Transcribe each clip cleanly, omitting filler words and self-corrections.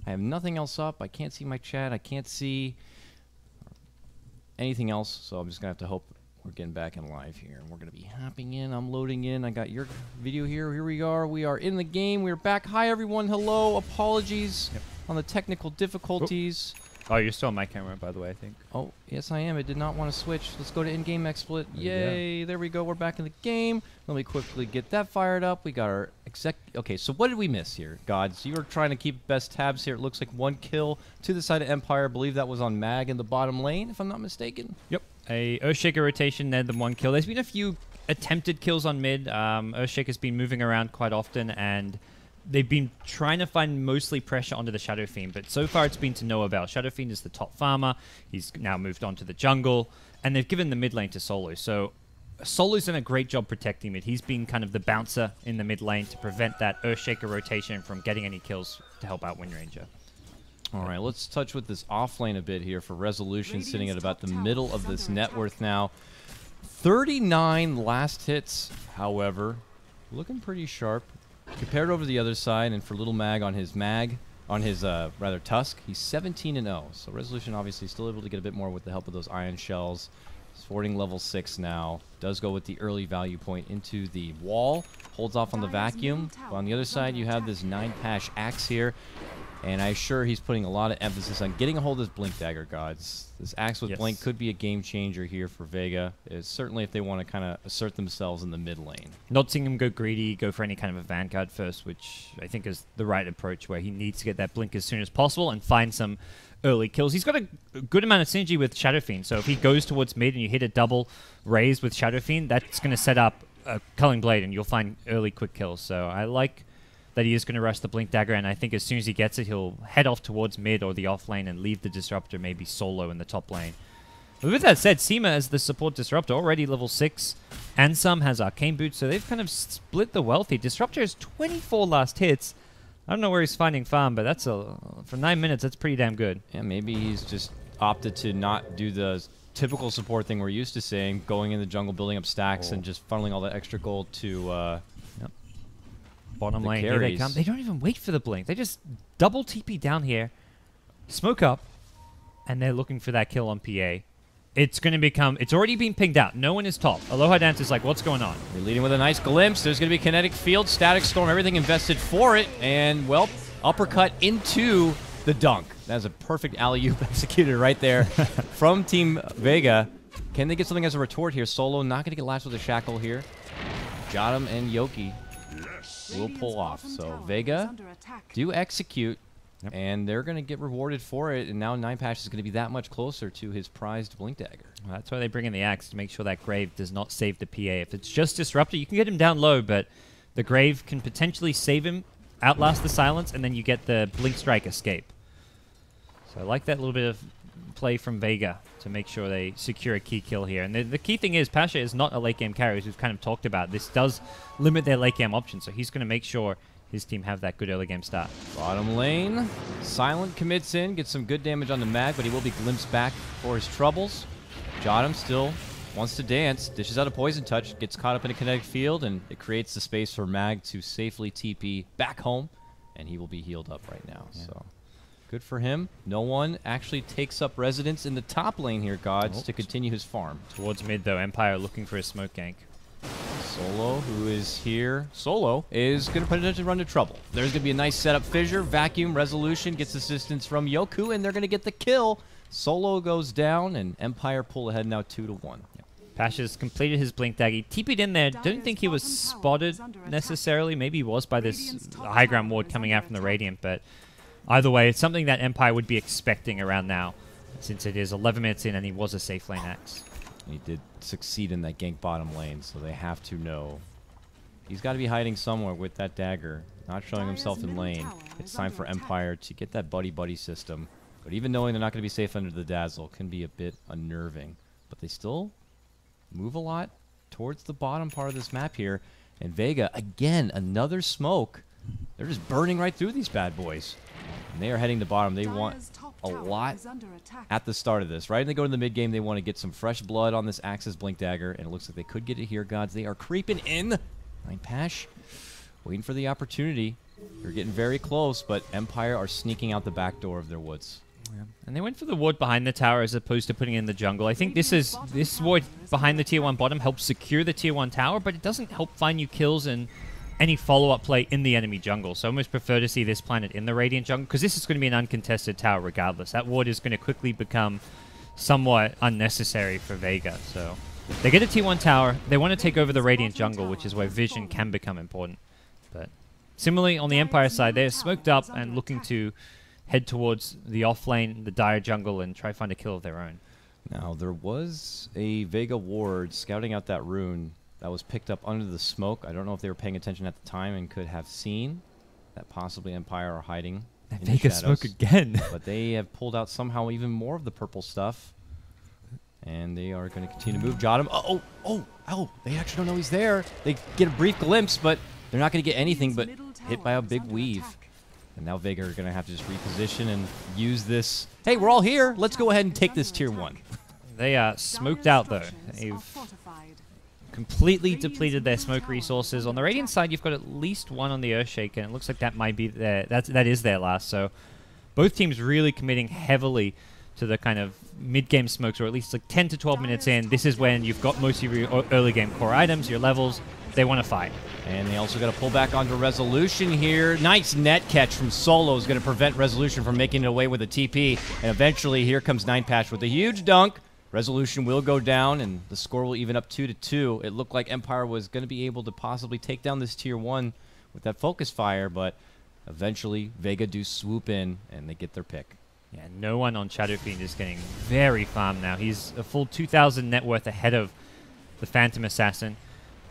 I have nothing else up. I can't see my chat. I can't see anything else, so I'm just going to have to hope we're getting back in live here. We're going to be hopping in. I'm loading in. I got your video here. Here we are. We are in the game. We're back. Hi, everyone. Hello. Apologies on the technical difficulties. Oh, you're still on my camera, by the way, I think. Oh, yes, I am. I did not want to switch. Let's go to in-game XSplit. Yay. There we go. We're back in the game. Let me quickly get that fired up. We got our exec... Okay, so what did we miss here, Gods? You were trying to keep best tabs here. It looks like 1 kill to the side of Empire. I believe that was on Mag in the bottom lane, if I'm not mistaken. Yep. A Earthshaker rotation, then the 1 kill. There's been a few attempted kills on mid. Earthshaker's been moving around quite often, and they've been trying to find mostly pressure onto the Shadow Fiend, but so far it's been to no avail. Shadow Fiend is the top farmer. He's now moved on to the jungle, and they've given the mid lane to Solo. So Solo's done a great job protecting mid. He's been kind of the bouncer in the mid lane to prevent that Earthshaker rotation from getting any kills to help out Wind Ranger. All right, let's touch with this off lane a bit here for Resolution, sitting at about the middle of this net worth now. 39 last hits, however, looking pretty sharp. Compared over to the other side, and for Little Mag on his rather Tusk, he's 17-0. So Resolution obviously still able to get a bit more with the help of those Iron Shells. He's fording level 6 now. Does go with the early value point into the wall. Holds off on the vacuum. But on the other side, you have this 9-Pash Axe here. And I'm sure he's putting a lot of emphasis on getting a hold of this Blink Dagger, Gods. This Axe with Blink could be a game changer here for Vega. It's certainly if they want to kind of assert themselves in the mid lane. Not seeing him go greedy, go for any kind of a Vanguard first, which I think is the right approach, where he needs to get that Blink as soon as possible and find some early kills. He's got a good amount of synergy with Shadow Fiend, so if he goes towards mid and you hit a double raise with Shadow Fiend, that's going to set up a Culling Blade and you'll find early quick kills. So I like that he is going to rush the Blink Dagger, and I think as soon as he gets it, he'll head off towards mid or the off lane and leave the Disruptor maybe solo in the top lane. But with that said, Seema as the support Disruptor, already level 6. Ansem has Arcane Boots, so they've kind of split the wealth here. Disruptor has 24 last hits. I don't know where he's finding farm, but that's for 9 minutes, that's pretty damn good. Yeah, maybe he's just opted to not do the typical support thing we're used to seeing, going in the jungle, building up stacks, and just funneling all that extra gold to... Bottom lane, here they come. They don't even wait for the blink. They just double TP down here, smoke up, and they're looking for that kill on PA. It's going to become... It's already been pinged out. No one is top. Aloha Dance is like, what's going on? They're leading with a nice glimpse. There's going to be Kinetic Field, Static Storm, everything invested for it. And, well, uppercut into the dunk. That's a perfect alley-oop executed right there from Team Vega. Can they get something as a retort here? Solo not going to get latched with a shackle here. Jotum and Yoki will pull off. So Vega do execute, and they're going to get rewarded for it, and now 9-Pash is going to be that much closer to his prized Blink Dagger. Well, that's why they bring in the Axe, to make sure that Grave does not save the PA. If it's just Disruptor, you can get him down low, but the Grave can potentially save him, outlast the Silence, and then you get the Blink Strike escape. So I like that little bit of play from Vega to make sure they secure a key kill here. And the key thing is, Pasha is not a late game carry, as we've kind of talked about. This does limit their late game options, so he's going to make sure his team have that good early game start. Bottom lane, Silent commits in, gets some good damage on the Mag, but he will be glimpsed back for his troubles. Jotum still wants to dance, dishes out a Poison Touch, gets caught up in a Kinetic Field, and it creates the space for Mag to safely TP back home, and he will be healed up right now. Yeah. So good for him. No one actually takes up residence in the top lane here, Gods, to continue his farm. Towards mid, though, Empire looking for a smoke gank. Solo, who is here, Solo, is going to potentially run into trouble. There's going to be a nice setup fissure. Vacuum, Resolution, gets assistance from Yoku, and they're going to get the kill. Solo goes down, and Empire pull ahead now 2-1. Yep. Pasha's completed his Blink Dagger. He TP'd in there. Didn't think he was spotted necessarily. Maybe he was by this high ground ward coming out from the Radiant, but either way, it's something that Empire would be expecting around now, since it is 11 minutes in and he was a safe lane Axe. He did succeed in that gank bottom lane, so they have to know. He's got to be hiding somewhere with that dagger, not showing himself in lane. It's time for Empire to get that buddy-buddy system. But even knowing they're not going to be safe under the Dazzle can be a bit unnerving. But they still move a lot towards the bottom part of this map here. And Vega, again, another smoke. They're just burning right through these bad boys. And they are heading to bottom. They want a lot at the start of this. Right when they go to the mid game, they want to get some fresh blood on this Axis Blink Dagger, and it looks like they could get it here, Gods. They are creeping in. 9-Pash waiting for the opportunity. They're getting very close, but Empire are sneaking out the back door of their woods. Yeah. And they went for the ward behind the tower as opposed to putting in the jungle. I think this ward behind the tier 1 bottom helps secure the tier 1 tower, but it doesn't help find you kills and any follow-up play in the enemy jungle. So I almost prefer to see this planet in the Radiant jungle, because this is going to be an uncontested tower regardless. That ward is going to quickly become somewhat unnecessary for Vega. So they get a tier 1 tower. They want to take over the Radiant jungle, which is where vision can become important. But similarly, on the Empire side, they're smoked up and looking to head towards the off lane, the Dire jungle, and try to find a kill of their own. Now, there was a Vega ward scouting out that rune that was picked up under the smoke. I don't know if they were paying attention at the time and could have seen that possibly Empire are hiding in the Vega shadows. smoke again. But they have pulled out somehow even more of the purple stuff. And they are going to continue to move. Jot him. Oh, they actually don't know he's there. They get a brief glimpse, but they're not going to get anything but hit by a big weave. And now Vega are going to have to just reposition and use this. Hey, we're all here. Let's go ahead and take this tier 1. They are smoked out, though. They've completely depleted their smoke resources. On the Radiant side, you've got at least one on the Earthshaker, and it looks like that might be that is their last. So both teams really committing heavily to the kind of mid-game smokes, or at least like 10 to 12 minutes in. This is when you've got most of your early game core items, your levels. They want to fight. And they also got to pull back onto Resolution here. Nice net catch from Solo is going to prevent Resolution from making it away with a TP. And eventually, here comes 9patch with a huge dunk. Resolution will go down, and the score will even up 2-2. It looked like Empire was going to be able to possibly take down this tier 1 with that focus fire, but eventually Vega do swoop in, and they get their pick. Yeah, no one on Shadowfiend is getting very farmed now. He's a full 2,000 net worth ahead of the Phantom Assassin.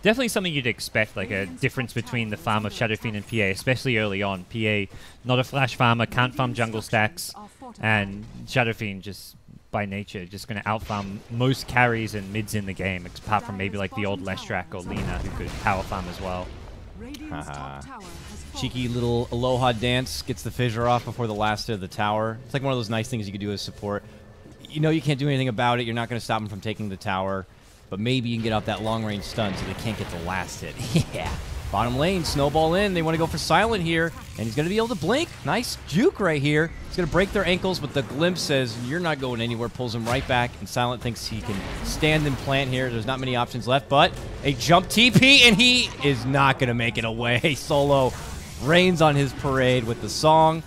Definitely something you'd expect, like a difference between the farm of Shadowfiend and PA, especially early on. PA, not a flash farmer, can't farm jungle stacks, and Shadowfiend just by nature just going to outfarm most carries and mids in the game, apart from maybe like the old Lestrak or Lina, who could power farm as well. Cheeky little Aloha dance gets the fissure off before the last hit of the tower. It's like one of those nice things you can do as support. You know you can't do anything about it. You're not going to stop him from taking the tower. But maybe you can get off that long-range stun so they can't get the last hit. Yeah. Bottom lane, snowball in. They want to go for Silent here. And he's going to be able to blink. Nice juke right here. He's going to break their ankles, but the glimpse says, you're not going anywhere. Pulls him right back. And Silent thinks he can stand and plant here. There's not many options left, but a jump TP, and he is not going to make it away. Solo rains on his parade with the song,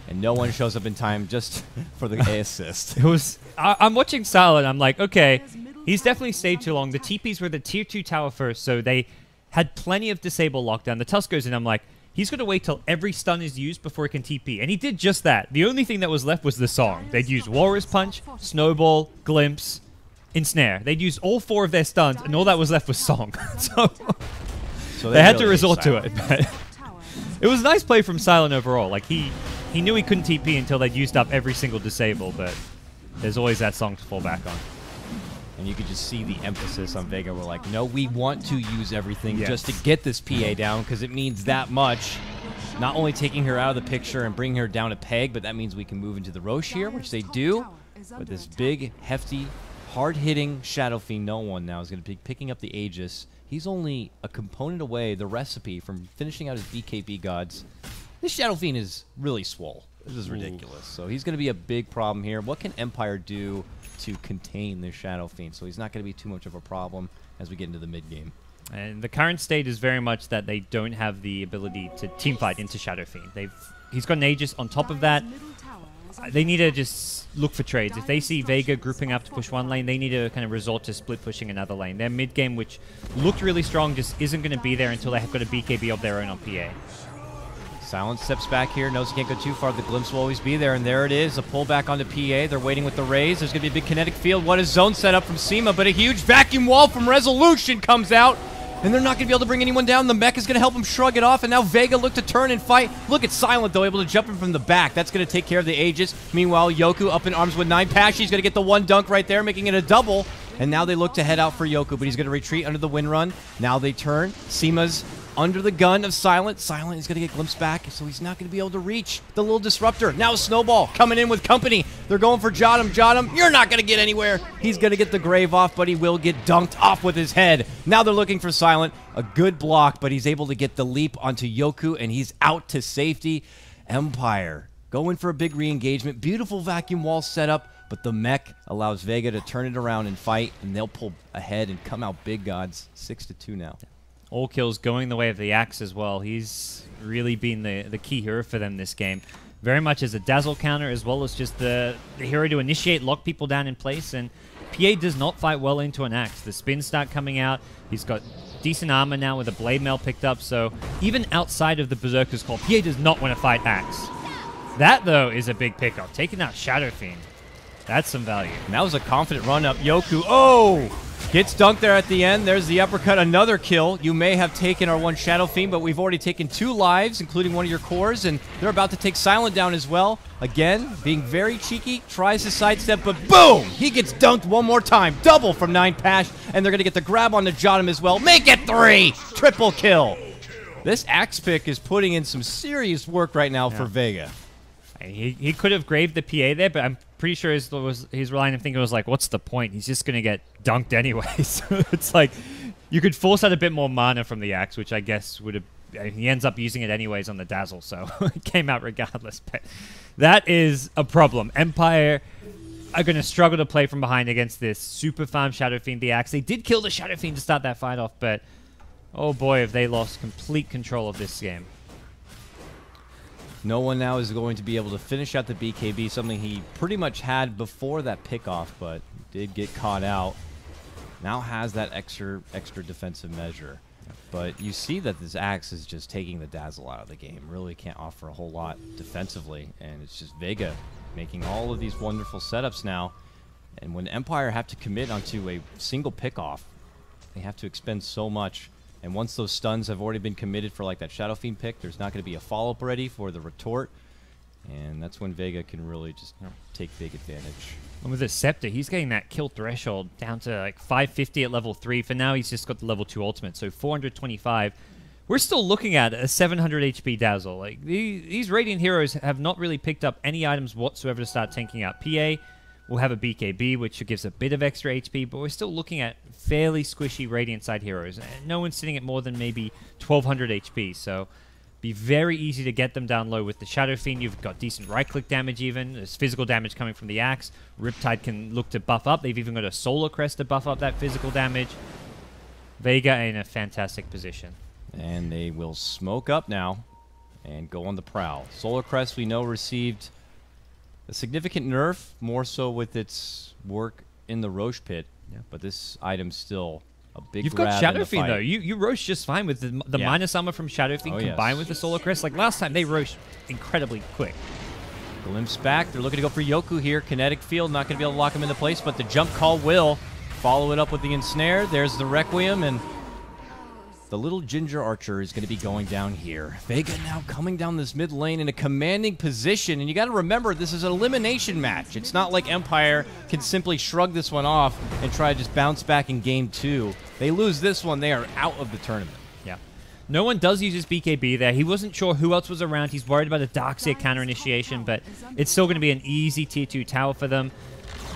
and no one shows up in time just for the assist. It was. I'm watching Silent. I'm like, okay, he's definitely stayed too long. The TPs were the tier 2 tower first, so they had plenty of disable lockdown. The Tusk goes in. I'm like, he's going to wait till every stun is used before he can TP. And he did just that. The only thing that was left was the song. They'd used Walrus Punch, Snowball, Glimpse, Ensnare. They'd used all 4 of their stuns, and all that was left was song. so they had to resort to it. But it was a nice play from Silent overall. Like, he knew he couldn't TP until they'd used up every single disable, but there's always that song to fall back on. And you could just see the emphasis on Vega. We're like, no, we want to use everything just to get this PA down because it means that much. Not only taking her out of the picture and bringing her down a peg, but that means we can move into the Roche here, which they do. But this big, hefty, hard-hitting Shadow Fiend no one now is going to be picking up the Aegis. He's only a component away, the recipe, from finishing out his BKB gods. This Shadow Fiend is really swole. This is ridiculous. So he's going to be a big problem here. What can Empire do to contain this Shadow Fiend? So he's not going to be too much of a problem as we get into the mid-game. And the current state is very much that they don't have the ability to teamfight into Shadow Fiend. He's got an Aegis on top of that. They need to just look for trades. If they see Vega grouping up to push one lane, they need to kind of resort to split pushing another lane. Their mid-game, which looked really strong, just isn't going to be there until they have got a BKB of their own on PA. Silent steps back here, knows he can't go too far. The glimpse will always be there, and there it is. A pullback onto PA. They're waiting with the raise. There's going to be a big kinetic field. What is zone set up from Seema, but a huge vacuum wall from Resolution comes out, and they're not going to be able to bring anyone down. The mech is going to help him shrug it off, and now Vega look to turn and fight. Look at Silent, though, able to jump in from the back. That's going to take care of the Aegis. Meanwhile, Yoku up in arms with 9patch. He's going to get the one dunk right there, making it a double. And now they look to head out for Yoku, but he's going to retreat under the wind run. Now they turn. Seema's under the gun of Silent. Silent is going to get glimpsed back, so he's not going to be able to reach the little disruptor. Now Snowball coming in with company. They're going for Jotum. Jotum, you're not going to get anywhere. He's going to get the grave off, but he will get dunked off with his head. Now they're looking for Silent. A good block, but he's able to get the leap onto Yoku, and he's out to safety. Empire going for a big re-engagement. Beautiful vacuum wall setup, but the mech allows Vega to turn it around and fight, and they'll pull ahead and come out big gods. 6-2 now. All kills going the way of the Axe as well. He's really been the key hero for them this game. Very much as a dazzle counter, as well as just the hero to initiate, lock people down in place. And PA does not fight well into an Axe. The spins start coming out. He's got decent armor now with a blade mail picked up. So even outside of the Berserker's Call, PA does not want to fight Axe. That, though, is a big pickup. Taking out Shadow Fiend. That's some value. And that was a confident run up. Yoku, oh! Gets dunked there at the end. There's the uppercut, another kill. You may have taken our one Shadow Fiend, but we've already taken 2 lives, including one of your cores, and they're about to take Silent down as well. Again, being very cheeky, tries to sidestep, but boom! He gets dunked one more time. Double from 9 Pash, and they're going to get the grab on the Jotum as well. Make it 3! Triple kill. This Axe pick is putting in some serious work right now for Vega. He could have graved the PA there, but I'm pretty sure his relying on thinking was like, what's the point? He's just going to get dunked anyway. So it's like, you could force out a bit more mana from the Axe, which I guess would have... He ends up using it anyways on the Dazzle, so it came out regardless. But that is a problem. Empire are going to struggle to play from behind against this super farm Shadow Fiend, the Axe. They did kill the Shadow Fiend to start that fight off, but oh boy, have they lost complete control of this game. No one now is going to be able to finish out the BKB, something he pretty much had before that pickoff, but did get caught out. Now has that extra defensive measure. But you see that this Axe is just taking the Dazzle out of the game. Really can't offer a whole lot defensively, and it's just Vega making all of these wonderful setups now. And when Empire have to commit onto a single pickoff, they have to expend so much. And once those stuns have already been committed for like that Shadow Fiend pick, there's not going to be a follow-up ready for the retort. And that's when Vega can really just take big advantage. And with his Scepter, he's getting that kill threshold down to like 550 at level 3. For now, he's just got the level 2 ultimate, so 425. We're still looking at a 700 HP Dazzle. Like these Radiant heroes have not really picked up any items whatsoever to start tanking out. PA will have a BKB, which gives a bit of extra HP, but we're still looking at fairly squishy Radiant side heroes. And no one's sitting at more than maybe 1200 HP, so be very easy to get them down low. With the Shadow Fiend, you've got decent right-click damage even. There's physical damage coming from the Axe. Riptide can look to buff up. They've even got a Solar Crest to buff up that physical damage. Vega in a fantastic position. And they will smoke up now and go on the prowl. Solar Crest, we know, received a significant nerf, more so with its work in the Roche pit. Yeah. But this item's still a big You've grab got Shadow in the Fiend, fight. though. You Roche just fine with the minus armor from Shadow Fiend combined with the Solar Crest. Like last time, they Roche incredibly quick. Glimpse back. They're looking to go for Yoku here. Kinetic Field, not going to be able to lock him into place, but the jump call will. Follow it up with the Ensnare. There's the Requiem, and the little Ginger Archer is going to be going down here. Vega now coming down this mid lane in a commanding position, and you got to remember, this is an elimination match. It's not like Empire can simply shrug this one off and try to just bounce back in game 2. They lose this one, they are out of the tournament. Yeah. No one does use his BKB there. He wasn't sure who else was around. He's worried about a Darkseer counter initiation, but it's still going to be an easy tier 2 tower for them.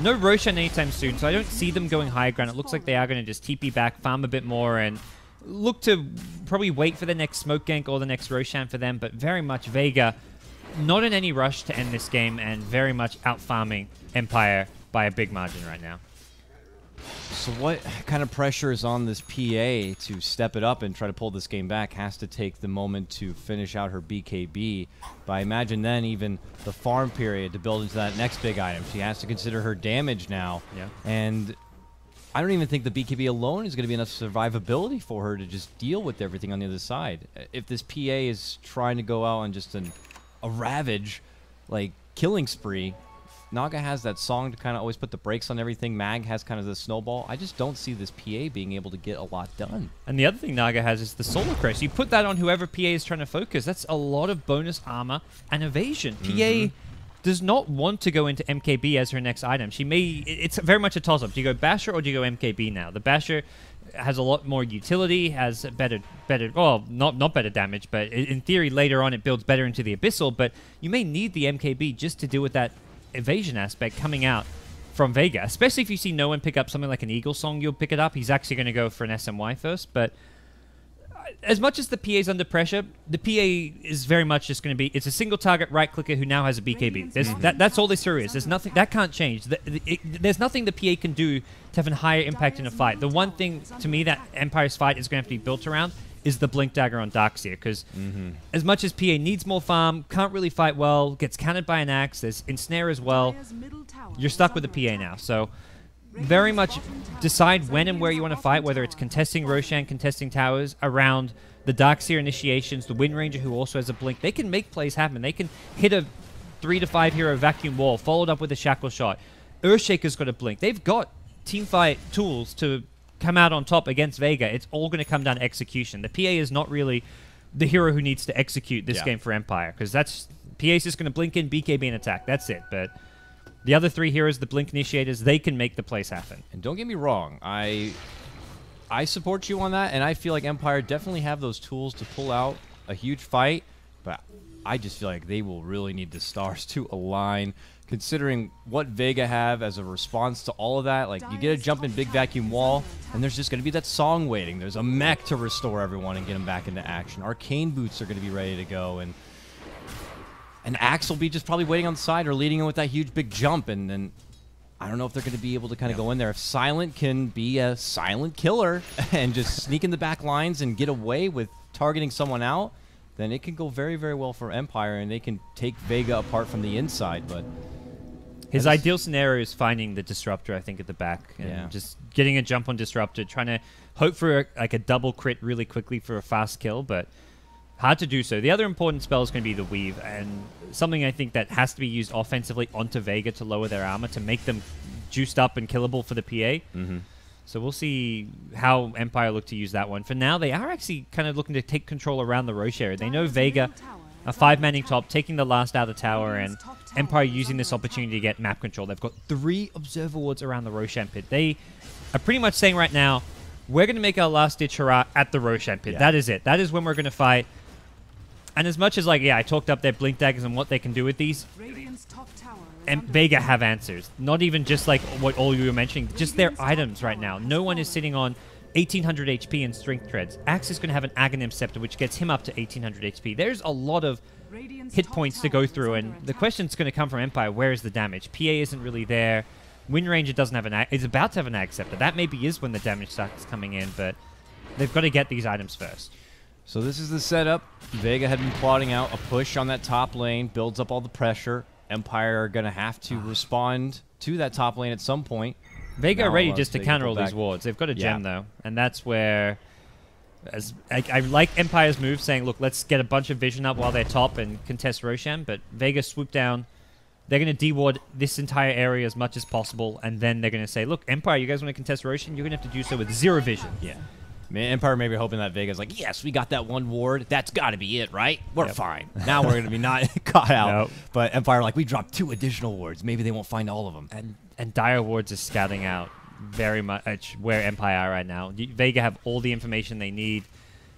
No Roshan anytime soon, so I don't see them going high ground. It looks like they are going to just TP back, farm a bit more, and look to probably wait for the next smoke gank or the next Roshan for them, but very much Vega not in any rush to end this game and very much out-farming Empire by a big margin right now. So what kind of pressure is on this PA to step it up and try to pull this game back? Has to take the moment to finish out her BKB. But I imagine then even the farm period to build into that next big item. She has to consider her damage now. Yeah. And I don't even think the BKB alone is going to be enough survivability for her to just deal with everything on the other side. If this PA is trying to go out on just a ravage, like, killing spree, Naga has that song to kind of always put the brakes on everything. Mag has kind of the snowball. I just don't see this PA being able to get a lot done. And the other thing Naga has is the Solar Crest. You put that on whoever PA is trying to focus. That's a lot of bonus armor and evasion. PA does not want to go into MKB as her next item. She may... It's very much a toss-up. Do you go Basher or do you go MKB now? The Basher has a lot more utility, has better, well, not better damage, but in theory later on it builds better into the Abyssal, but you may need the MKB just to deal with that evasion aspect coming out from Vega, especially if you see no one pick up something like an Eagle Song, you'll pick it up. He's actually going to go for an SMY first, but as much as the PA is under pressure, the PA is very much just going to be, it's a single target right clicker who now has a BKB. That's all this hero is. There's nothing, that can't change. There's nothing the PA can do to have a higher impact in a fight. The one thing, to me, that Empire's fight is going to have to be built around is the Blink Dagger on Darkseer, because as much as PA needs more farm, can't really fight well, gets countered by an Axe, there's Ensnare as well, you're stuck with the PA now. So very much decide when and where you want to fight, whether it's contesting Roshan, contesting towers, around the Darkseer initiations, the Wind Ranger who also has a blink. They can make plays happen. They can hit a 3 to 5 hero vacuum wall, followed up with a Shackle Shot. Earthshaker's got a blink. They've got teamfight tools to come out on top against Vega. It's all going to come down to execution. The PA is not really the hero who needs to execute this game for Empire, because that's PA's just going to blink in, BKB, and attack. That's it. But the other 3 heroes, the Blink Initiators, they can make the plays happen. And don't get me wrong, I support you on that, and I feel like Empire definitely have those tools to pull out a huge fight, but I just feel like they will really need the stars to align, considering what Vega have as a response to all of that. Like, you get a jump in big vacuum wall, and there's just going to be that song waiting. There's a mech to restore everyone and get them back into action. Arcane boots are going to be ready to go, and Axe will be just probably waiting on the side or leading in with that huge big jump, and then I don't know if they're going to be able to kind of go in there. If Silent can be a silent killer and just sneak in the back lines and get away with targeting someone out, then it can go very, very well for Empire, and they can take Vega apart from the inside. But his ideal scenario is finding the Disruptor, I think, at the back, and just getting a jump on Disruptor, trying to hope for like a double crit really quickly for a fast kill, but hard to do so. The other important spell is going to be the Weave, and something I think that has to be used offensively onto Vega to lower their armor, to make them juiced up and killable for the PA. So we'll see how Empire look to use that one. For now, they are actually kind of looking to take control around the Roche area. They know Vega, a 5-manning top, taking the last out of the tower, and Empire using this opportunity to get map control. They've got 3 Observer Wards around the Roshan pit. They are pretty much saying right now, we're going to make our last-ditch hurrah at the Roshan pit. That is it. That is when we're going to fight. And as much as, like, I talked up their Blink Daggers and what they can do with these, and Vega have answers. Not even just, like, what all you were mentioning, just their items right now. No one is sitting on 1800 HP and Strength Treads. Axe is going to have an Aghanim Scepter, which gets him up to 1800 HP. There's a lot of hit points to go through, and the question's going to come from Empire, where is the damage? PA isn't really there. Wind Ranger doesn't have an is about to have an Ag Scepter. That maybe is when the damage starts coming in, but they've got to get these items first. So this is the setup. Vega had been plotting out a push on that top lane, builds up all the pressure. Empire are going to have to respond to that top lane at some point. Vega are ready just to counter all these wards. They've got a gem, though, and that's where I like Empire's move, saying, look, let's get a bunch of vision up while they're top and contest Roshan, but Vega swoop down. They're going to de-ward this entire area as much as possible, and then they're going to say, look, Empire, you guys want to contest Roshan? You're going to have to do so with 0 vision. Yeah. Empire may be hoping that Vega's like, yes, we got that 1 ward. That's got to be it, right? We're fine. Now we're going to be not caught out. But Empire, like, we dropped 2 additional wards. Maybe they won't find all of them. And Dire Wards is scouting out very much where Empire are right now. Vega have all the information they need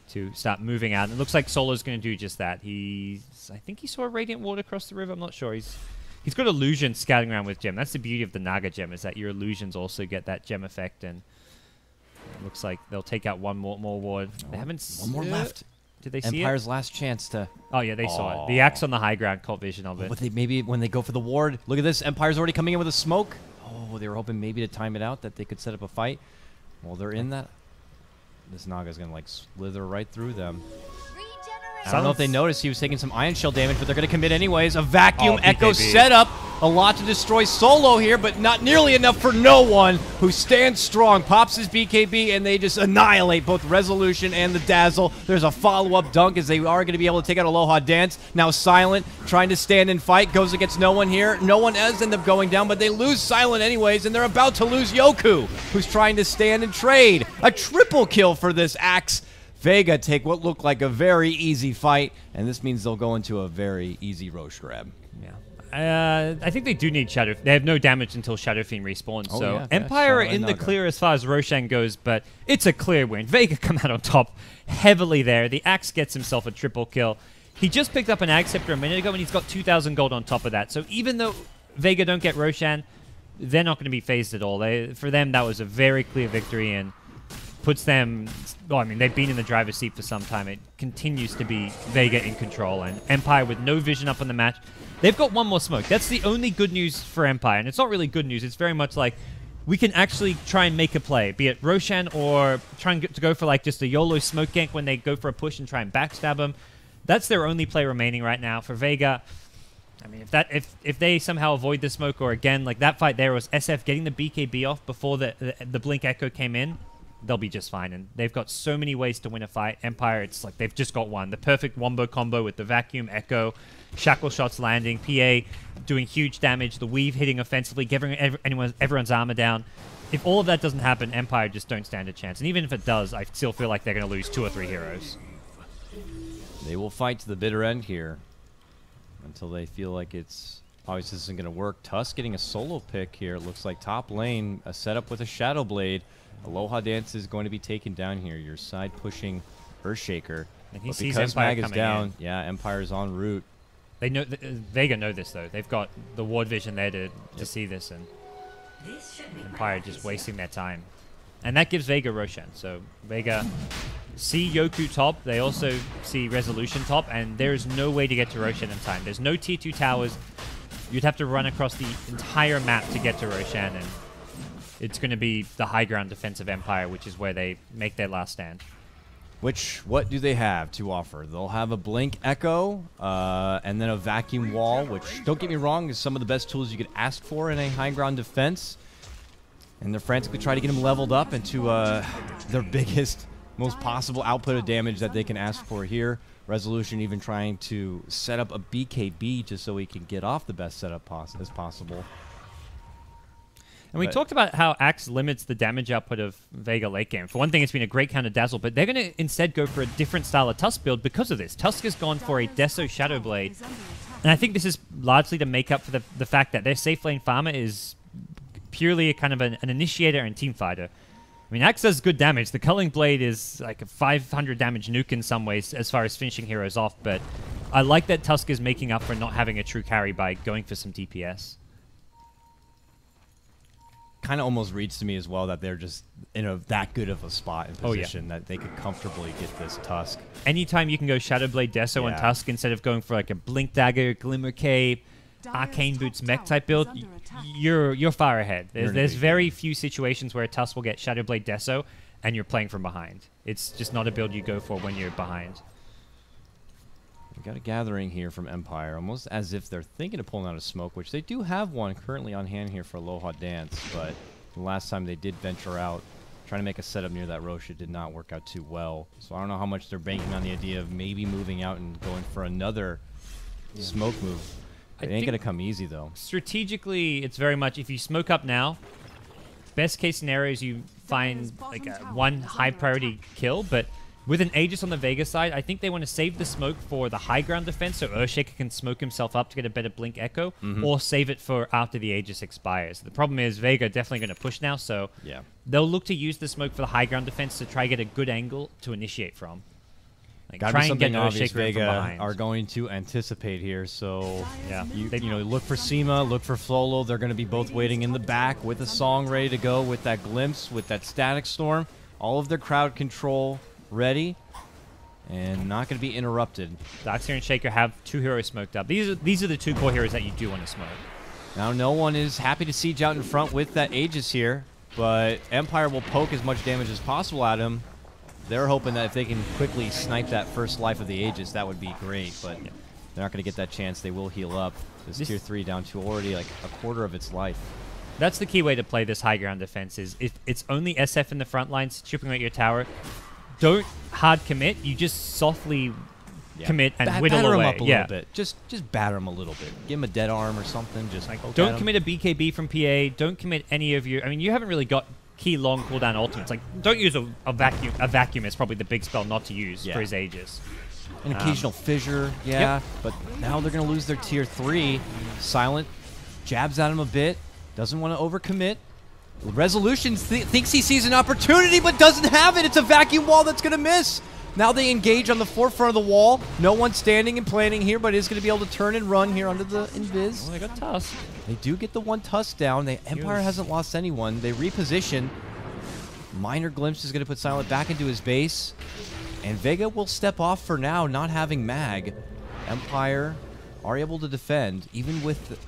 to start moving out. And it looks like Solo's going to do just that. I think he saw a Radiant Ward across the river. I'm not sure. He's got illusions scouting around with gem. That's the beauty of the Naga gem, is that your illusions also get that gem effect, and looks like they'll take out 1 more ward. They haven't one more left. Did they see Empire's last chance to... Oh, yeah, they saw it. The Axe on the high ground caught vision of it. But maybe when they go for the ward, look at this. Empire's already coming in with a smoke. Oh, they were hoping maybe to time it out, that they could set up a fight. Well, they're in that. This Naga's going to, like, slither right through them. I don't know if they noticed he was taking some Ion Shell damage, but they're going to commit anyways. A Vacuum Echo setup. A lot to destroy Solo here, but not nearly enough for no one, who stands strong. Pops his BKB, and they just annihilate both Resolution and the Dazzle. There's a follow-up dunk, as they are going to be able to take out Aloha Dance. Now Silent, trying to stand and fight, goes against no one here. No one else ends up going down, but they lose Silent anyways, and they're about to lose Yoku, who's trying to stand and trade. A triple kill for this Axe. Vega take what looked like a very easy fight, and this means they'll go into a very easy Roche grab. Yeah. I think they do need Shadow. They have no damage until Shadow Fiend respawns. Oh, so yeah, Empire are Shadow in the and Naga. clear as far as Roshan goes, but it's a clear win. Vega come out on top heavily there. The Axe gets himself a triple kill. He just picked up an Ag Scepter a minute ago, and he's got 2,000 gold on top of that. So even though Vega don't get Roshan, they're not going to be phased at all. For them, that was a very clear victory and puts them... Well, I mean, they've been in the driver's seat for some time. It continues to be Vega in control, and Empire with no vision up on the match. They've got one more smoke. That's the only good news for Empire, and it's not really good news. It's very much like we can actually try and make a play, be it Roshan or trying to go for like just a YOLO smoke gank when they go for a push and try and backstab them. That's their only play remaining right now. For Vega, I mean, if they somehow avoid the smoke, or again, like that fight there was SF getting the BKB off before the Blink Echo came in, they'll be just fine. And they've got so many ways to win a fight. Empire, it's like they've just got one. The perfect wombo combo with the Vacuum, Echo, Shackle Shots landing, PA doing huge damage, the Weave hitting offensively, giving everyone's armor down. If all of that doesn't happen, Empire just don't stand a chance. And even if it does, I still feel like they're going to lose 2 or 3 heroes. They will fight to the bitter end here until they feel like it's obviously this isn't going to work. Tusk getting a solo pick here. It looks like top lane, a setup with a Shadow Blade. Aloha Dance is going to be taken down here. Your side pushing Earthshaker. And he but sees because Empire Mag is coming down, in. yeah, Empire's en route. They know Vega know this though. They've got the ward vision there to see this, and Empire just wasting their time. And that gives Vega Roshan. So Vega see Yoku top. They also see Resolution top, and there is no way to get to Roshan in time. There's no tier 2 towers. You'd have to run across the entire map to get to Roshan, and it's going to be the high ground defense of Empire, which is where they make their last stand. What do they have to offer? They'll have a Blink Echo, and then a Vacuum Wall, which, don't get me wrong, is some of the best tools you could ask for in a high ground defense. And they're frantically trying to get him leveled up into their biggest, most possible output of damage that they can ask for here. Resolution even trying to set up a BKB just so he can get off the best setup as possible. And we talked about how Axe limits the damage output of Vega late game. For one thing, it's been a great counter dazzle, but they're going to instead go for a different style of Tusk build because of this. Tusk has gone for a Deso Shadow Blade, and I think this is largely to make up for the fact that their safe lane farmer is purely a kind of an initiator and team fighter. I mean, Axe does good damage. The Culling Blade is like a 500 damage nuke in some ways as far as finishing heroes off, but I like that Tusk is making up for not having a true carry by going for some DPS. Kind of almost reads to me as well that they're just in that good of a spot and position that they could comfortably get this Tusk. Anytime you can go Shadow Blade, Deso, and Tusk instead of going for like a Blink Dagger, Glimmer Cape, Arcane Boots mech type build, you're far ahead. There's very few situations where a Tusk will get Shadow Blade, Deso, and you're playing from behind. It's just not a build you go for when you're behind. We got a gathering here from Empire, almost as if they're thinking of pulling out a smoke, which they do have one currently on hand here for Aloha Dance, but the last time they did venture out, trying to make a setup near that Roche, it did not work out too well. So I don't know how much they're banking on the idea of maybe moving out and going for another smoke move. It ain't going to come easy, though. Strategically, it's very much, if you smoke up now, best case scenario is you find like one high priority kill, but with an Aegis on the Vega side, I think they want to save the smoke for the high ground defense so Earthshaker can smoke himself up to get a better Blink Echo, or save it for after the Aegis expires. The problem is Vega definitely going to push now, so they'll look to use the smoke for the high ground defense to try get a good angle to initiate from. Like, Gotta try be and get something obvious Earthshaker from Vega behind. are going to anticipate here, so you They- know, look for Seema, look for Flolo. They're going to be both waiting in the back with a song ready to go, with that Glimpse, with that Static Storm, all of their crowd control ready. And not going to be interrupted. Darkseer and Shaker have 2 heroes smoked up. These are the 2 core heroes that you do want to smoke. Now, no one is happy to siege out in front with that Aegis here, but Empire will poke as much damage as possible at him. They're hoping that if they can quickly snipe that first life of the Aegis, that would be great, but they're not going to get that chance. They will heal up. This tier 3 down to already like a quarter of its life. That's the key way to play this high ground defense is if it's only SF in the front lines chipping at your tower, don't hard commit. You just softly commit and whittle batter away. Him up a little bit. Just batter him a little bit. Give him a dead arm or something. Just like don't commit a BKB from PA. Don't commit any of your. I mean, you haven't really got key long cooldown ultimates. Like, don't use a vacuum. A vacuum is probably the big spell not to use for his Aegis. An occasional fissure, yeah. But now they're going to lose their tier 3. Silent jabs at him a bit. Doesn't want to overcommit. Resolution thinks he sees an opportunity, but doesn't have it. It's a vacuum wall that's going to miss. Now they engage on the forefront of the wall. No one standing and planning here, but is going to be able to turn and run here under the invis. Well, they got Tusk. They do get the one Tusk down. Empire hasn't lost anyone. They reposition. Minor glimpse is going to put Silent back into his base. And Vega will step off for now, not having Mag. Empire are able to defend, even with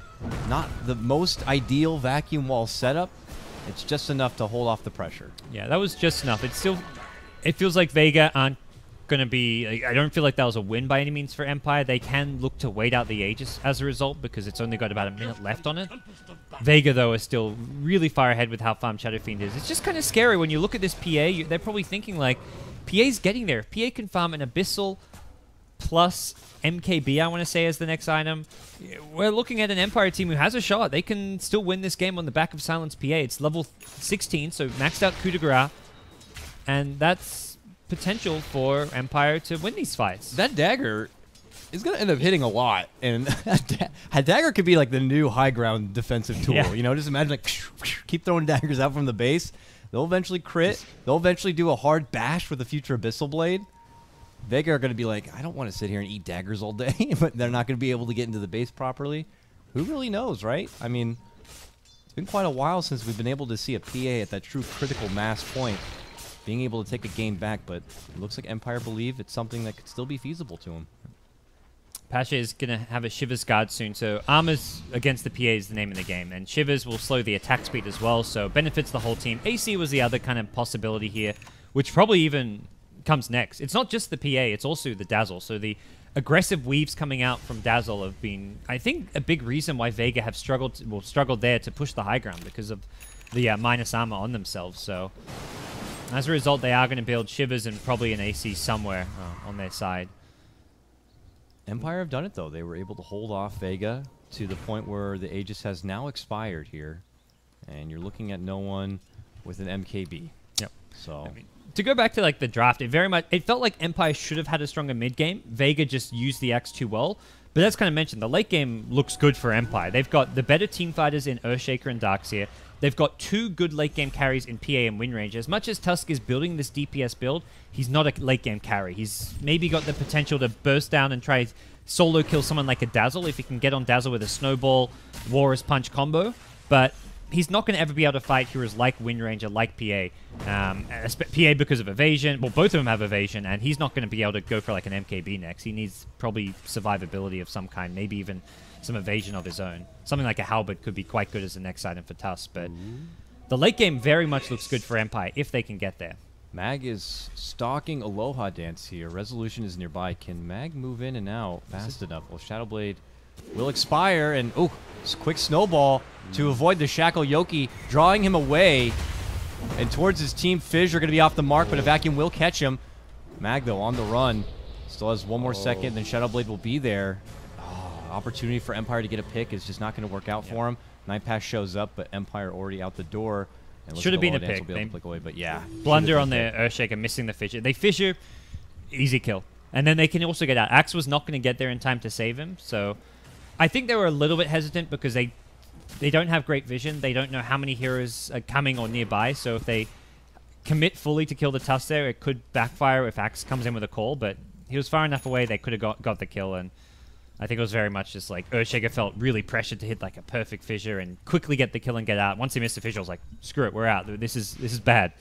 not the most ideal vacuum wall setup. It's just enough to hold off the pressure. Yeah, that was just enough. It feels like Vega aren't going to be... I don't feel like that was a win by any means for Empire. They can look to wait out the Aegis as a result because it's only got about a minute left on it. Vega, though, is still really far ahead with how farmed Shadow Fiend is. It's just kind of scary when you look at this PA. They're probably thinking, like, PA's getting there. PA can farm an Abyssal plus MKB, I want to say, as the next item. We're looking at an Empire team who has a shot. They can still win this game on the back of Silence PA. It's level 16, so maxed out coup de grace. And that's potential for Empire to win these fights. That dagger is going to end up hitting a lot. And a dagger could be like the new high ground defensive tool. Yeah. You know, just imagine like keep throwing daggers out from the base. They'll eventually crit. They'll eventually do a hard bash with the future Abyssal Blade. Vega are going to be like, I don't want to sit here and eat daggers all day, but they're not going to be able to get into the base properly. Who really knows, right? I mean, it's been quite a while since we've been able to see a PA at that true critical mass point being able to take a game back, but it looks like Empire believe it's something that could still be feasible to him. Pasha is going to have a Shivers guard soon, so Armors against the PA is the name of the game, and Shivers will slow the attack speed as well, so benefits the whole team. AC was the other kind of possibility here, which probably even comes next. It's not just the PA, it's also the Dazzle, so the aggressive weaves coming out from Dazzle have been, I think, a big reason why Vega have struggled there to push the high ground because of the minus armor on themselves, so... As a result, they are going to build Shivers and probably an AC somewhere on their side. Empire have done it, though. They were able to hold off Vega to the point where the Aegis has now expired here. And you're looking at no one with an MKB. Yep. So... I mean, to go back to like the draft, it felt like Empire should have had a stronger mid game. Vega just used the Axe too well. But that's kind of mentioned. The late game looks good for Empire. They've got the better team fighters in Earthshaker and Darkseer. They've got 2 good late-game carries in PA and Windrange. As much as Tusk is building this DPS build, he's not a late-game carry. He's maybe got the potential to burst down and try solo kill someone like a Dazzle if he can get on Dazzle with a Snowball, Walrus Punch combo. But he's not going to ever be able to fight heroes like Windrange or like PA. PA because of evasion. Well, both of them have evasion, and he's not going to be able to go for like an MKB next. He needs probably survivability of some kind, maybe even some evasion of his own. Something like a Halberd could be quite good as the next item for Tusk, but the late game very much looks good for Empire if they can get there. Mag is stalking Aloha Dance here. Resolution is nearby. Can Mag move in and out fast enough? Well, Shadowblade will expire, and quick snowball to avoid the Shackle Yoki, drawing him away and towards his team. Fizz are going to be off the mark, but a vacuum will catch him. Mag, though, on the run. Still has one more second, then Shadowblade will be there. Opportunity for Empire to get a pick is just not going to work out for him. Night Pass shows up, but Empire already out the door. Should have been a pick. But yeah, blunder on their Earthshaker, missing the fissure. They fissure, easy kill. And then they can also get out. Axe was not going to get there in time to save him, so I think they were a little bit hesitant because they don't have great vision. They don't know how many heroes are coming or nearby, so if they commit fully to kill the Tusk there, it could backfire if Axe comes in with a call, but he was far enough away they could have got the kill, and I think it was very much just like Earthshaker felt really pressured to hit like a perfect fissure and quickly get the kill and get out. Once he missed the fissure, I was like, screw it, we're out. This is bad.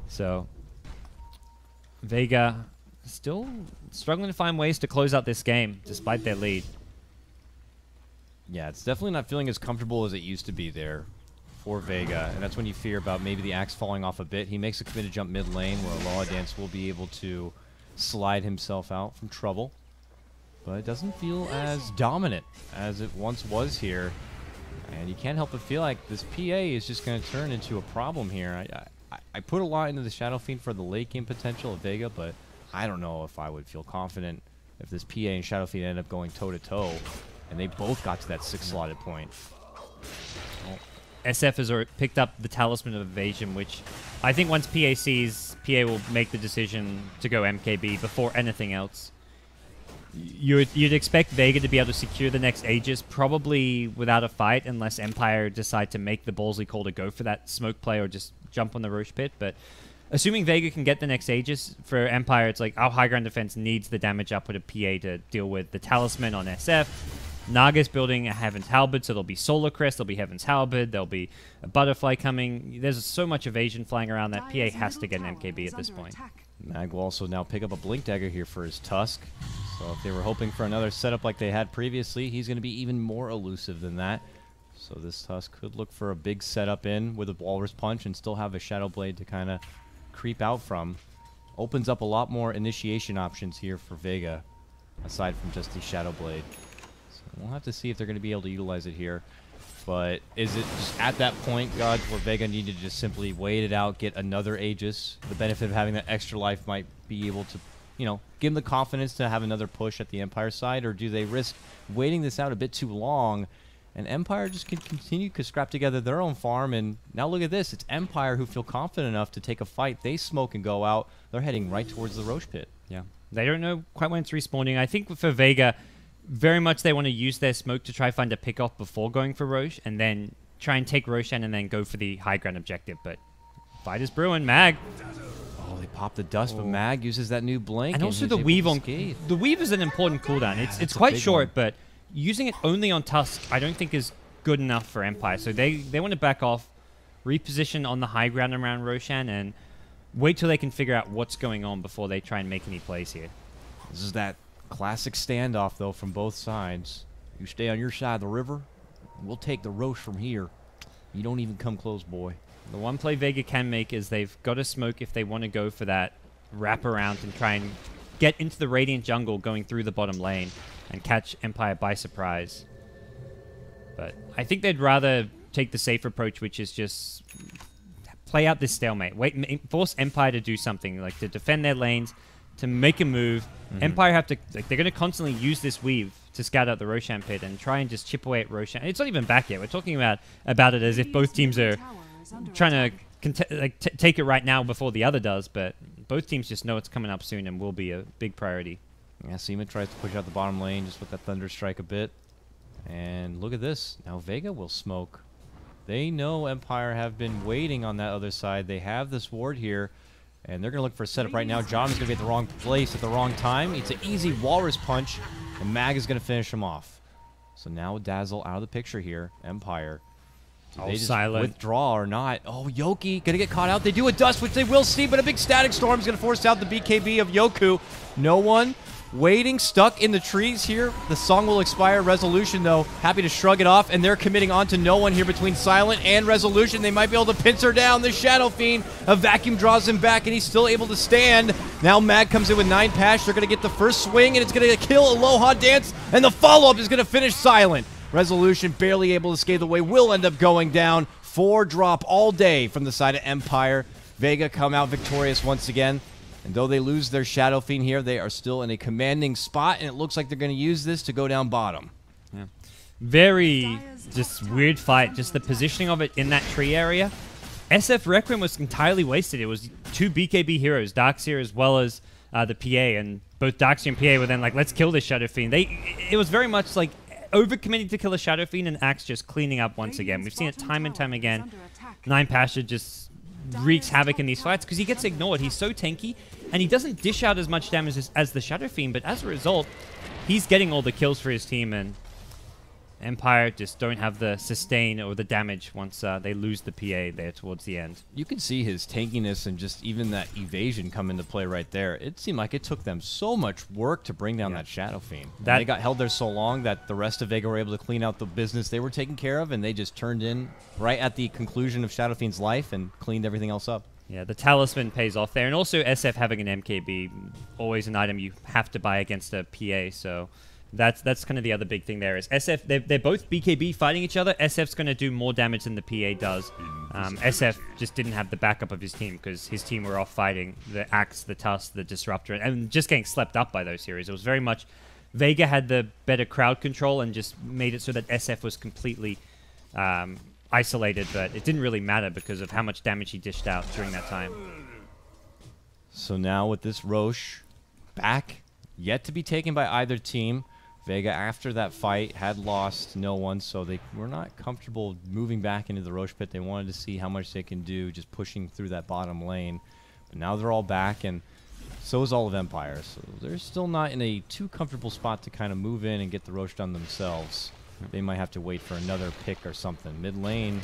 So Vega still struggling to find ways to close out this game despite their lead. Yeah, it's definitely not feeling as comfortable as it used to be there for Vega, and that's when you fear about maybe the Axe falling off a bit. He makes a committed jump mid lane where Aloha Dance will be able to slide himself out from trouble. But it doesn't feel as dominant as it once was here. And you can't help but feel like this PA is just going to turn into a problem here. I put a lot into the Shadow Fiend for the late game potential of Vega, but I don't know if I would feel confident if this PA and Shadow Fiend end up going toe-to-toe. And they both got to that 6-slotted point. Well, SF has already picked up the Talisman of Evasion, which I think once PA sees PA will make the decision to go MKB before anything else. You'd expect Vega to be able to secure the next Aegis, probably without a fight, unless Empire decide to make the ballsy call to go for that smoke play or just jump on the Roche pit. But assuming Vega can get the next Aegis, for Empire, it's like our high ground defense needs the damage output of PA to deal with the Talisman on SF. Naga's building a Heaven's Halberd, so there'll be Solar Crest, there'll be Heaven's Halberd, there'll be a Butterfly coming. There's so much evasion flying around that PA has to get an MKB at this point. Mag will also now pick up a Blink Dagger here for his Tusk. So if they were hoping for another setup like they had previously, he's going to be even more elusive than that. So this Tusk could look for a big setup in with a Walrus Punch and still have a Shadow Blade to kind of creep out from. Opens up a lot more initiation options here for Vega, aside from just the Shadow Blade. So we'll have to see if they're going to be able to utilize it here. But is it just at that point, God, where Vega needed to just simply wait it out, get another Aegis? The benefit of having that extra life might be able to, you know, give them the confidence to have another push at the Empire side, or do they risk waiting this out a bit too long? And Empire just can continue to scrap together their own farm, and now look at this. It's Empire who feel confident enough to take a fight. They smoke and go out. They're heading right towards the Roche pit. Yeah. They don't know quite when it's respawning. I think for Vega, very much they want to use their smoke to try find a pick-off before going for Roche, and then try and take Roshan and then go for the high ground objective. But fight is brewing. Mag. Oh, they pop the dust, but Mag uses that new blink. And also the weave on... The weave is an important cooldown. It's quite short, but using it only on Tusk, I don't think is good enough for Empire. So they want to back off, reposition on the high ground around Roshan, and wait till they can figure out what's going on before they try and make any plays here. This is that classic standoff, though, from both sides. You stay on your side of the river, we'll take the Roche from here. You don't even come close, boy. The one play Vega can make is they've got to smoke if they want to go for that wrap around and try and get into the Radiant jungle going through the bottom lane and catch Empire by surprise. But I think they'd rather take the safe approach, which is just play out this stalemate. Wait, force Empire to do something, like to defend their lanes, to make a move. Empire have to, like, they're going to constantly use this weave to scout out the Roshan pit and try and just chip away at Roshan. It's not even back yet. We're talking about it as if both teams are trying to take it right now before the other does, but both teams just know it's coming up soon and will be a big priority. Yeah, Seema tries to push out the bottom lane just with that Thunder Strike a bit. And look at this. Now Vega will smoke. They know Empire have been waiting on that other side. They have this ward here, and they're going to look for a setup right now. John is going to be at the wrong place at the wrong time. It's an easy Walrus Punch, and Mag is going to finish him off. So now Dazzle out of the picture here. Empire. Do they just withdraw or not? Oh, Yoki going to get caught out. They do a dust, which they will see, but a big Static Storm is going to force out the BKB of Yoku. No one waiting, stuck in the trees here. The song will expire. Resolution, though, happy to shrug it off, and they're committing on to no one here between Silent and Resolution. They might be able to pincer down the Shadow Fiend. A vacuum draws him back, and he's still able to stand. Now Mag comes in with 9 Pash. They're going to get the first swing, and it's going to kill Aloha Dance, and the follow-up is going to finish Silent. Resolution barely able to skate away, will end up going down. 4 drop all day from the side of Empire. Vega come out victorious once again. And though they lose their Shadow Fiend here, they are still in a commanding spot, and it looks like they're going to use this to go down bottom. Yeah. Very just weird fight. Just the positioning of it in that tree area. SF Requiem was entirely wasted. It was 2 BKB heroes, Darkseer as well as the PA, and both Darkseer and PA were then like, let's kill this Shadow Fiend. It was very much like overcommitting to kill a Shadow Fiend, and Axe just cleaning up once again. We've seen it time and time again. 9 Pasha just wreaks havoc in these fights because he gets ignored. He's so tanky, and he doesn't dish out as much damage as the Shadow Fiend, but as a result, he's getting all the kills for his team, and Empire just don't have the sustain or the damage once they lose the PA there towards the end. You can see his tankiness and just even that evasion come into play right there. It seemed like it took them so much work to bring down that Shadow Fiend. They got held there so long that the rest of Vega were able to clean out the business they were taking care of, and they just turned in right at the conclusion of Shadow Fiend's life and cleaned everything else up. Yeah, the Talisman pays off there, and also SF having an MKB, always an item you have to buy against a PA, so that's kind of the other big thing there is SF, they're both BKB fighting each other. SF's going to do more damage than the PA does. SF just didn't have the backup of his team because his team were off fighting the Axe, the Tusk, the Disruptor, and just getting slept up by those heroes. It was very much Vega had the better crowd control and just made it so that SF was completely isolated, but it didn't really matter because of how much damage he dished out during that time. So now with this Roche back, yet to be taken by either team. Vega, after that fight, had lost no one, so they were not comfortable moving back into the Roche pit. They wanted to see how much they can do just pushing through that bottom lane. But now they're all back, and so is all of Empire. So they're still not in a too comfortable spot to kind of move in and get the Roche done themselves. They might have to wait for another pick or something. Mid lane,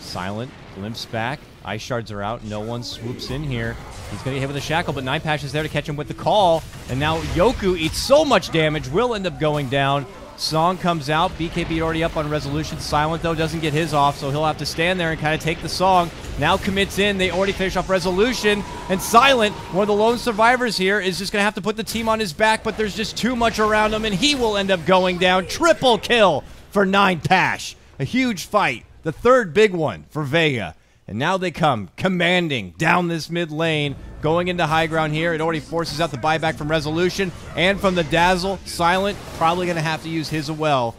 Silent limps back. Ice shards are out. No one swoops in here. He's going to get hit with a shackle, but Ninepash is there to catch him with the call. And now Yoku eats so much damage, will end up going down. Song comes out. BKB already up on Resolution. Silent, though, doesn't get his off, so he'll have to stand there and kind of take the Song. Now commits in. They already finish off Resolution. And Silent, one of the lone survivors here, is just going to have to put the team on his back, but there's just too much around him, and he will end up going down. Triple kill for Ninepash. A huge fight. The third big one for Vega. And now they come commanding down this mid lane, going into high ground here. It already forces out the buyback from Resolution and from the Dazzle. Silent probably going to have to use his as well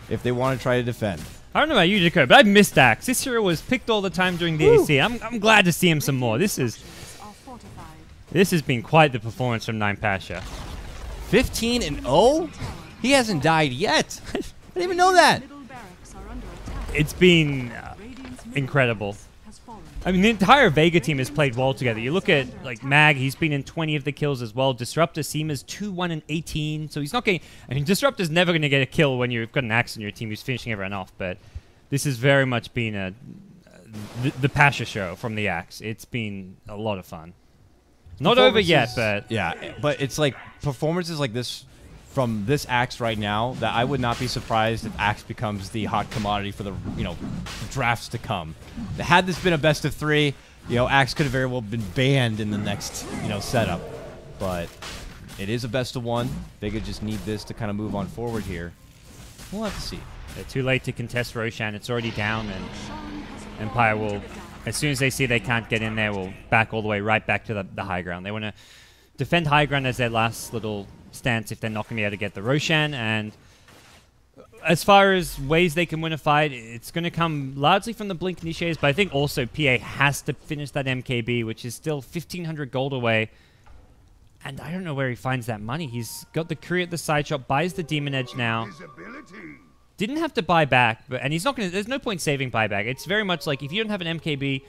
if they want to try to defend. I don't know about you, Jaco, but I missed Axe. This hero was picked all the time during the AC. I'm glad to see him some more. This has been quite the performance from Ninepash. 15-0? He hasn't died yet. I didn't even know that. It's been incredible. I mean, the entire Vega team has played well together. You look at, like, Mag, he's been in 20 of the kills as well. Disruptor, Seema's 2-1-18, so he's not getting... I mean, Disruptor's never going to get a kill when you've got an Axe in your team who's finishing everyone off, but this has very much been the Pasha show from the Axe. It's been a lot of fun. Not over yet, but... Yeah, but it's like performances like this from this Axe right now that I would not be surprised if Axe becomes the hot commodity for the drafts to come. Had this been a best of 3, Axe could have very well been banned in the next setup. But it is a best of 1. Vega just need this to kind of move on forward here. We'll have to see. They're too late to contest Roshan. It's already down, and Empire will, as soon as they see they can't get in there, will back all the way right back to the high ground. They want to defend high ground as their last little stance if they're not going to be able to get the Roshan. And as far as ways they can win a fight, it's going to come largely from the Blink initiators, but I think also PA has to finish that MKB, which is still 1,500 gold away. And I don't know where he finds that money. He's got the Courier at the side shop, buys the Demon Edge now. Didn't have to buy back, and he's not going to... There's no point saving buyback. It's very much like if you don't have an MKB,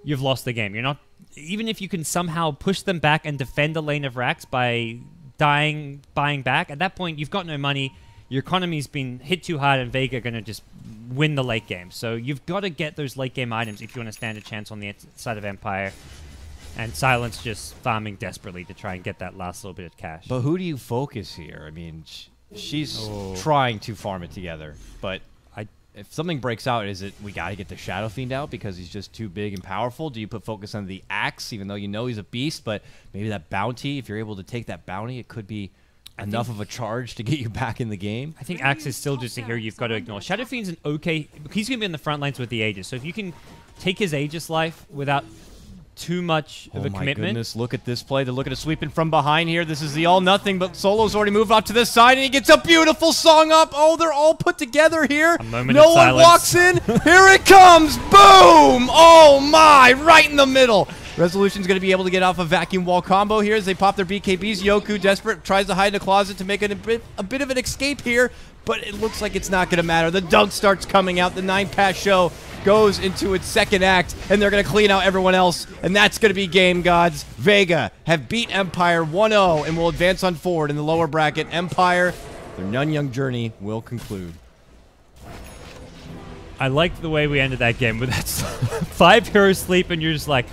you've lost the game. You're not... Even if you can somehow push them back and defend the lane of Rax by buying back, at that point, you've got no money. Your economy's been hit too hard, and Vega are going to just win the late game. So you've got to get those late game items if you want to stand a chance on the side of Empire. And Silence just farming desperately to try and get that last little bit of cash. But who do you focus here? I mean, she's trying to farm it together. But if something breaks out, is it we got to get the Shadow Fiend out because he's just too big and powerful? Do you put focus on the Axe, even though he's a beast? But maybe that bounty, if you're able to take that bounty, it could be enough of a charge to get you back in the game. I think Axe is still just a hero you've got to ignore. Shadow Fiend's an okay... He's going to be in the front lines with the Aegis. So if you can take his Aegis life without too much of a commitment. Oh my goodness, look at this play. They're looking to sweep in from behind here. This is the all-nothing, but Solo's already moved off to this side, and he gets a beautiful song up. Oh, they're all put together here. No one walks in. Here it comes. Boom! Oh my, right in the middle. Resolution's going to be able to get off a vacuum wall combo here as they pop their BKBs. Yoku, desperate, tries to hide in a closet to make it a bit of an escape here, but it looks like it's not going to matter. The dunk starts coming out. The Ninepash show goes into its second act, and they're going to clean out everyone else, and that's going to be game gods. Vega have beat Empire 1-0 and will advance on forward in the lower bracket. Empire, their Nanyang journey will conclude. I liked the way we ended that game with that 5 heroes sleep, and you're just like,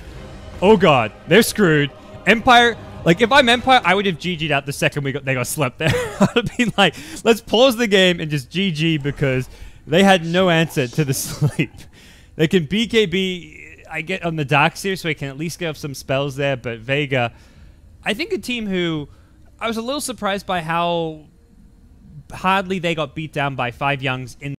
oh god, they're screwed. Empire, like if I'm Empire, I would have GG'd out the second they got slept there. I would have been like, let's pause the game and just GG because they had no answer to the sleep. They can BKB, I get on the Dark Seer, so I can at least get off some spells there, but Vega, I think a team who, I was a little surprised by how hardly they got beat down by 5 Youngs in